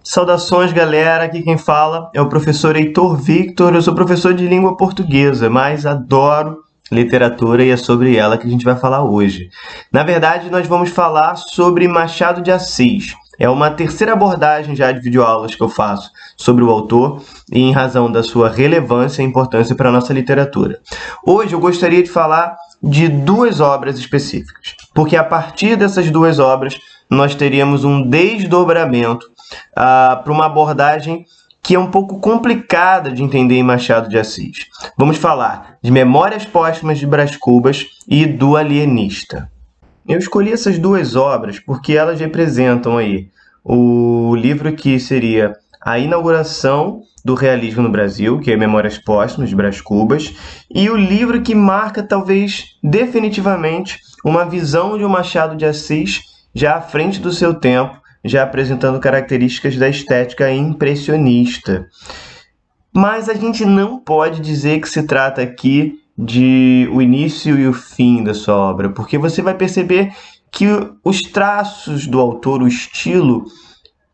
Saudações, galera! Aqui quem fala é o professor Heitor Victor. Eu sou professor de língua portuguesa, mas adoro literatura e é sobre ela que a gente vai falar hoje. Na verdade, nós vamos falar sobre Machado de Assis. É uma terceira abordagem já de videoaulas que eu faço sobre o autor e em razão da sua relevância e importância para a nossa literatura. Hoje eu gostaria de falar de duas obras específicas, porque a partir dessas duas obras nós teríamos um desdobramento para uma abordagem que é um pouco complicada de entender em Machado de Assis. Vamos falar de Memórias Póstumas de Brás Cubas e do Alienista. Eu escolhi essas duas obras porque elas representam aí o livro que seria a inauguração do realismo no Brasil, que é Memórias Póstumas de Brás Cubas, e o livro que marca, talvez, definitivamente, uma visão de um Machado de Assis já à frente do seu tempo, já apresentando características da estética impressionista. Mas a gente não pode dizer que se trata aqui de o início e o fim da sua obra, porque você vai perceber que os traços do autor, o estilo,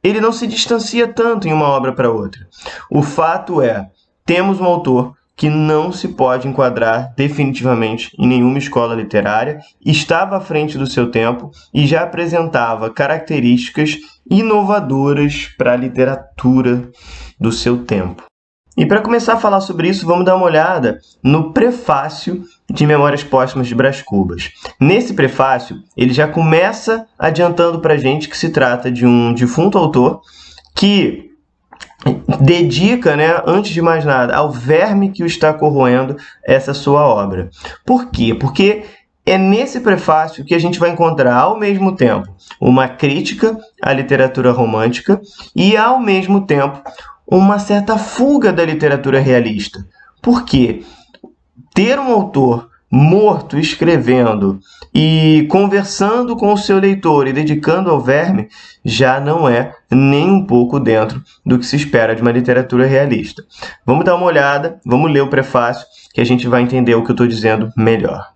ele não se distancia tanto em uma obra para outra. O fato é, temos um autor que não se pode enquadrar definitivamente em nenhuma escola literária, estava à frente do seu tempo e já apresentava características inovadoras para a literatura do seu tempo. E para começar a falar sobre isso, vamos dar uma olhada no prefácio de Memórias Póstumas de Brás Cubas. Nesse prefácio, ele já começa adiantando para a gente que se trata de um defunto autor que dedica, antes de mais nada, ao verme que o está corroendo essa sua obra. Por quê? Porque é nesse prefácio que a gente vai encontrar, ao mesmo tempo, uma crítica à literatura romântica e, ao mesmo tempo, uma certa fuga da literatura realista. Por quê? Ter um autor morto escrevendo e conversando com o seu leitor e dedicando ao verme já não é nem um pouco dentro do que se espera de uma literatura realista. Vamos dar uma olhada, vamos ler o prefácio que a gente vai entender o que eu estou dizendo melhor.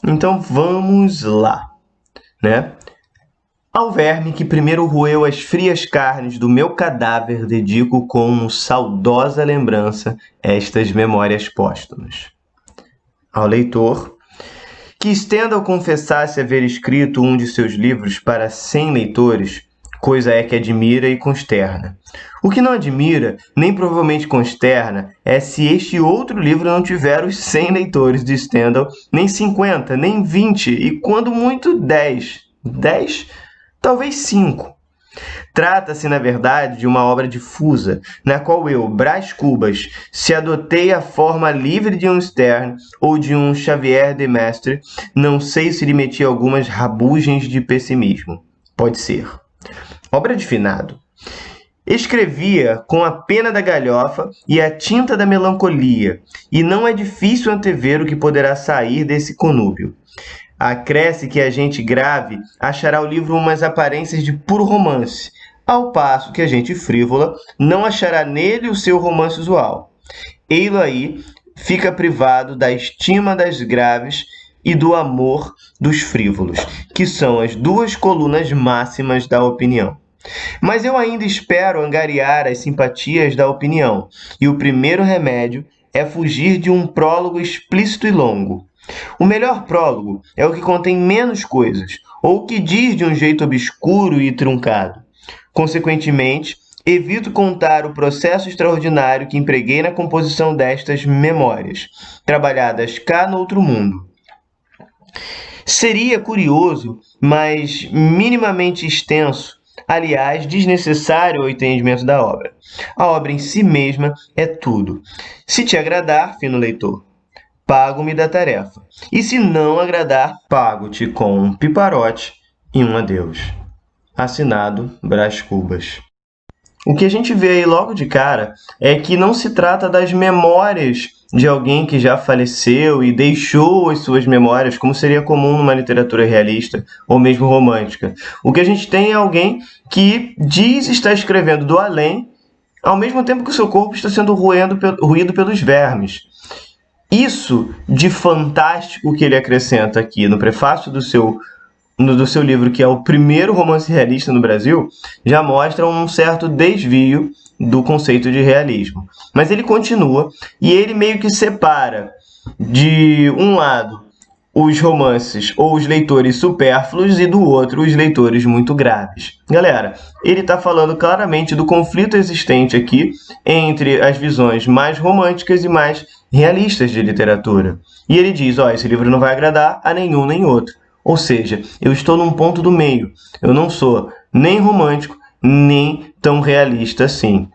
Então vamos lá, Ao verme que primeiro roeu as frias carnes do meu cadáver, dedico como saudosa lembrança estas memórias póstumas. Ao leitor, que estenda ao confessar-se haver escrito um de seus livros para 100 leitores, coisa é que admira e consterna. O que não admira, nem provavelmente consterna, é se este outro livro não tiver os 100 leitores de Stendhal, nem 50, nem 20, e quando muito 10. 10? Talvez 5. Trata-se, na verdade, de uma obra difusa, na qual eu, Brás Cubas, se adotei a forma livre de um Sterne ou de um Xavier de Mestre, não sei se lhe meti algumas rabugens de pessimismo. Pode ser. Obra de finado. Escrevia com a pena da galhofa e a tinta da melancolia, e não é difícil antever o que poderá sair desse conúbio. Acresce que a gente grave achará o livro umas aparências de puro romance, ao passo que a gente frívola não achará nele o seu romance usual. Ei-lo aí, fica privado da estima das graves e do amor dos frívolos, que são as duas colunas máximas da opinião. Mas eu ainda espero angariar as simpatias da opinião, e o primeiro remédio é fugir de um prólogo explícito e longo. O melhor prólogo é o que contém menos coisas, ou que diz de um jeito obscuro e truncado. Consequentemente, evito contar o processo extraordinário que empreguei na composição destas memórias, trabalhadas cá no outro mundo. Seria curioso, mas minimamente extenso, aliás, desnecessário ao entendimento da obra. A obra em si mesma é tudo. Se te agradar, fino leitor, pago-me da tarefa. E se não agradar, pago-te com um piparote e um adeus. Assinado Brás Cubas. O que a gente vê aí logo de cara é que não se trata das memórias de alguém que já faleceu e deixou as suas memórias, como seria comum numa literatura realista ou mesmo romântica. O que a gente tem é alguém que diz estar escrevendo do além, ao mesmo tempo que o seu corpo está sendo roído pelos vermes. Isso de fantástico que ele acrescenta aqui no prefácio do seu do seu livro, que é o primeiro romance realista no Brasil, já mostra um certo desvio do conceito de realismo. Mas ele continua e ele meio que separa, de um lado, os romances ou os leitores supérfluos e do outro os leitores muito graves. Galera, ele está falando claramente do conflito existente aqui entre as visões mais românticas e mais realistas de literatura. E ele diz, esse livro não vai agradar a nenhum nem outro. Ou seja, eu estou num ponto do meio. Eu não sou nem romântico, nem tão realista assim.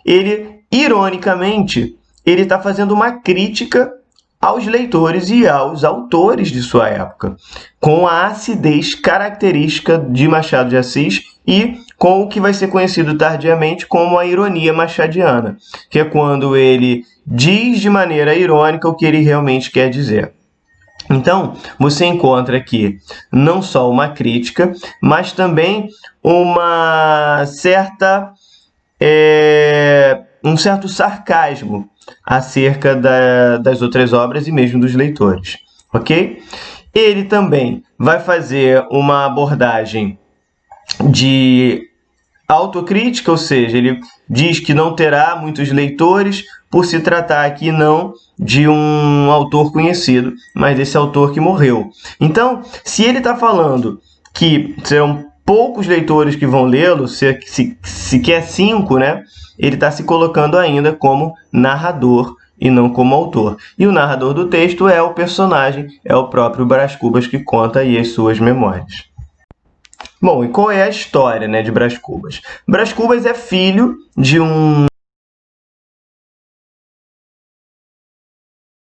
Ele, ironicamente, ele está fazendo uma crítica aos leitores e aos autores de sua época, com a acidez característica de Machado de Assis e com o que vai ser conhecido tardiamente como a ironia machadiana, que é quando ele diz de maneira irônica o que ele realmente quer dizer. Então, você encontra aqui não só uma crítica, mas também uma certa, um certo sarcasmo acerca das outras obras e mesmo dos leitores, ok? Ele também vai fazer uma abordagem de autocrítica, ou seja, ele diz que não terá muitos leitores por se tratar aqui não de um autor conhecido, mas desse autor que morreu. Então, se ele está falando que serão poucos leitores que vão lê-lo, sequer 5, né? Ele está se colocando ainda como narrador e não como autor. E o narrador do texto é o personagem, é o próprio Brás Cubas que conta aí as suas memórias. Bom, e qual é a história, né, de Brás Cubas? Brás Cubas é filho de um